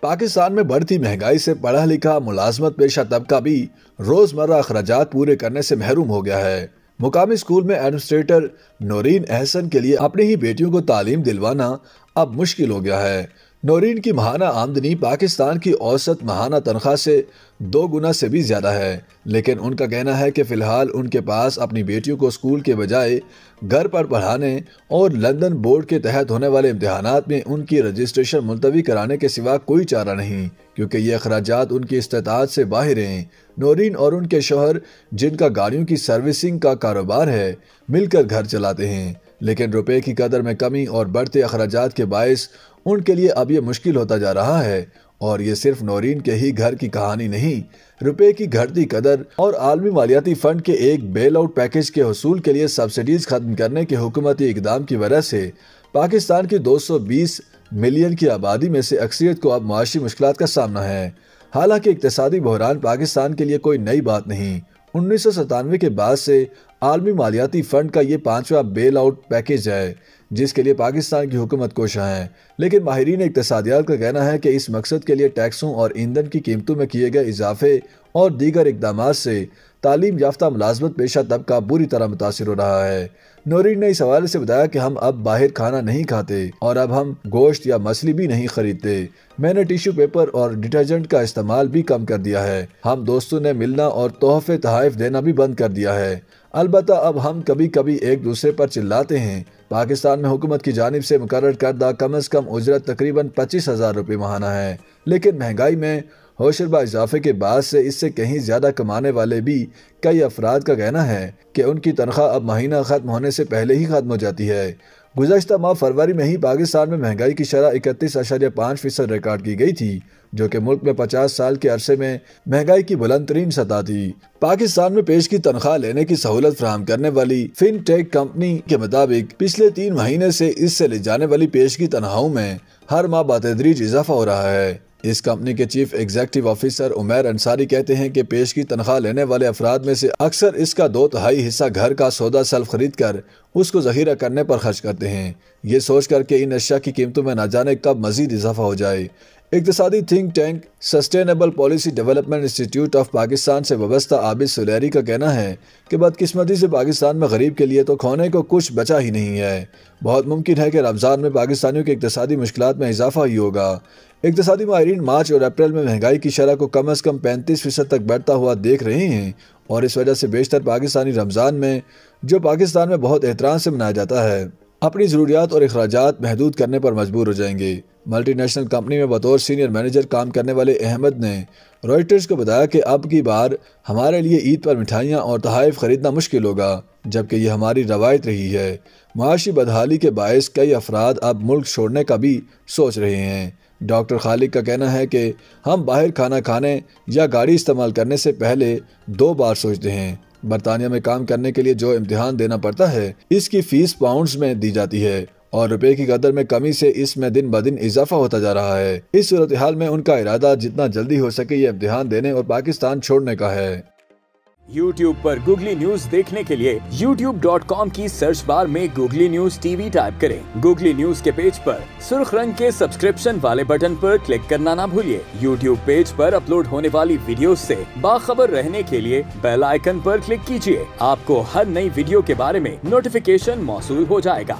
پاکستان میں بڑھتی مہنگائی سے پڑھا لکھا ملازمت پیشہ طبقہ بھی روزمرہ اخراجات پورے کرنے سے محروم ہو گیا ہے۔ مقامی اسکول میں ایڈمنسٹریٹر نورین احسن کے لیے اپنی ہی بیٹیوں کو تعلیم دلوانا اب مشکل ہو گیا ہے۔ نورین کی ماہانہ آمدنی پاکستان کی اوسط ماہانہ تنخواہ سے 2 گنا سے بھی زیادہ ہے، لیکن ان کا کہنا ہے کہ فی الحال ان کے پاس اپنی بیٹیوں کو اسکول کے بجائے گھر پر پڑھانے اور لندن بورڈ کے تحت ہونے والے امتحانات میں ان کی رجسٹریشن ملتوی کرانے کے سوا کوئی چارہ نہیں، کیونکہ یہ اخراجات ان کی استطاعت سے باہر ہیں۔ نورین اور ان کے شوہر، جن کا گاڑیوں کی سروسنگ کا کاروبار ہے، مل کر گھر چلاتے ہیں، لیکن روپے کی قدر میں کمی اور بڑھتے اخراجات کے باعث ان کے لیے اب یہ مشکل ہوتا جا رہا ہے۔ اور یہ صرف نورین کے ہی گھر کی کہانی نہیں، روپے کی گھٹتی قدر اور عالمی مالیاتی فنڈ کے ایک بیل آؤٹ پیکج کے حصول کے لیے سبسڈیز ختم کرنے کے حکومتی اقدام کی وجہ سے پاکستان کی 220 ملین کی آبادی میں سے اکثریت کو اب معاشی مشکلات کا سامنا ہے۔ حالانکہ اقتصادی بحران پاکستان کے لیے کوئی نئی بات نہیں۔ 1997 کے بعد سے عالمی مالیاتی فنڈ کا یہ 5واں بیل آؤٹ پیکج ہے، جس کے لیے پاکستان کی حکومت کوشاں ہے، لیکن ماہرین اقتصادیات کا کہنا ہے کہ اس مقصد کے لیے ٹیکسوں اور ایندھن کی قیمتوں میں کیے گئے اضافے اور دیگر اقدامات سے تعلیم یافتہ ملازمت پیشہ طبقہ بری طرح متاثر ہو رہا ہے۔ نورین نے اس حوالے سے بتایا کہ ہم اب باہر کھانا نہیں کھاتے اور اب ہم گوشت یا مچھلی بھی نہیں خریدتے۔ میں نے ٹیشو پیپر اور ڈٹرجنٹ کا استعمال بھی کم کر دیا ہے۔ ہم دوستوں نے ملنا اور تحفے تحائف دینا بھی بند کر دیا ہے۔ البتہ اب ہم کبھی کبھی ایک دوسرے پر چلاتے ہیں۔ پاکستان میں حکومت کی جانب سے مقرر کردہ کم از کم اجرت تقریباً 25,000 روپے ماہانہ ہے، لیکن مہنگائی میں ہوشربا اضافے کے بعد سے اس سے کہیں زیادہ کمانے والے بھی کئی افراد کا کہنا ہے کہ ان کی تنخواہ اب مہینہ ختم ہونے سے پہلے ہی ختم ہو جاتی ہے۔ گزشتہ ماہ فروری میں ہی پاکستان میں مہنگائی کی شرح 31.5% ریکارڈ کی گئی تھی، جو کہ ملک میں 50 سال کے عرصے میں مہنگائی کی بلند ترین سطح تھی۔ پاکستان میں پیش کی تنخواہ لینے کی سہولت فراہم کرنے والی فن ٹیک کمپنی کے مطابق پچھلے 3 مہینے سے اس سے لی جانے والی پیش کی تنخواہوں میں ہر ماہ بتدریج اضافہ ہو رہا ہے۔ اس کمپنی کے chief executive officer Umair Ansari کہتے ہیں کہ پیش کی تنخواہ لینے والے افراد میں سے اکثر اس کا 2/3 حصہ گھر کا سودا سلف خرید کر اس کو ذخیرہ کرنے پر خرچ کرتے ہیں، یہ سوچ کر کہ ان اشیاء کی قیمتوں میں نہ جانے کب مزید اضافہ ہو جائے۔ اقتصادی think tank sustainable policy development انسٹی ٹیوٹ آف پاکستان سے وابستہ عابد سلیری کا کہنا ہے کہ بدقسمتی سے پاکستان میں غریب کے لیے تو کھونے کو کچھ بچا ہی نہیں ہے۔ بہت ممکن ہے کہ رمضان میں پاکستانیوں کے اقتصادی مشکلات میں اضافہ ہی ہوگا۔ اقتصادی ماہرین مارچ اور اپریل میں مہنگائی کی شرح کو کم از کم 35% تک بڑھتا ہوا دیکھ رہے ہیں، اور اس وجہ سے بیشتر پاکستانی رمضان میں، جو پاکستان میں بہت احترام سے منایا جاتا ہے، اپنی ضروریات اور اخراجات محدود کرنے پر مجبور ہو جائیں گے۔ ملٹی نیشنل کمپنی میں بطور سینئر مینیجر کام کرنے والے احمد نے رائٹرز کو بتایا کہ اب کی بار ہمارے لیے عید پر مٹھائیاں اور تحائف خریدنا مشکل ہوگا، جبکہ یہ ہماری روایت رہی ہے۔ معاشی بدحالی کے باعث کئی افراد اب ملک چھوڑنے کا بھی سوچ رہے ہیں۔ ڈاکٹر خالق کا کہنا ہے کہ ہم باہر کھانا کھانے یا گاڑی استعمال کرنے سے پہلے 2 بار سوچتے ہیں۔ برطانیہ میں کام کرنے کے لیے جو امتحان دینا پڑتا ہے، اس کی فیس پاؤنڈز میں دی جاتی ہے، اور روپے کی قدر میں کمی سے اس میں دن بدن اضافہ ہوتا جا رہا ہے۔ اس صورتحال میں ان کا ارادہ جتنا جلدی ہو سکے یہ امتحان دینے اور پاکستان چھوڑنے کا ہے۔ YouTube پر گوگلی نیوز دیکھنے کے لیے youtube.com کی سرچ بار میں googly news T V type کریں۔ گوگلی نیوز کے پیج پر سرخ رنگ کے سبسکرپشن والے بٹن پر کلک کرنا نہ بھولیے۔ YouTube پیج پر اپلوڈ ہونے والی ویڈیوز سے باخبر رہنے کے لیے بیل آئیکن پر کلک کیجیے۔ آپ کو ہر نئی ویڈیو کے بارے میں نوٹیفیکیشن موصول ہو جائے گا۔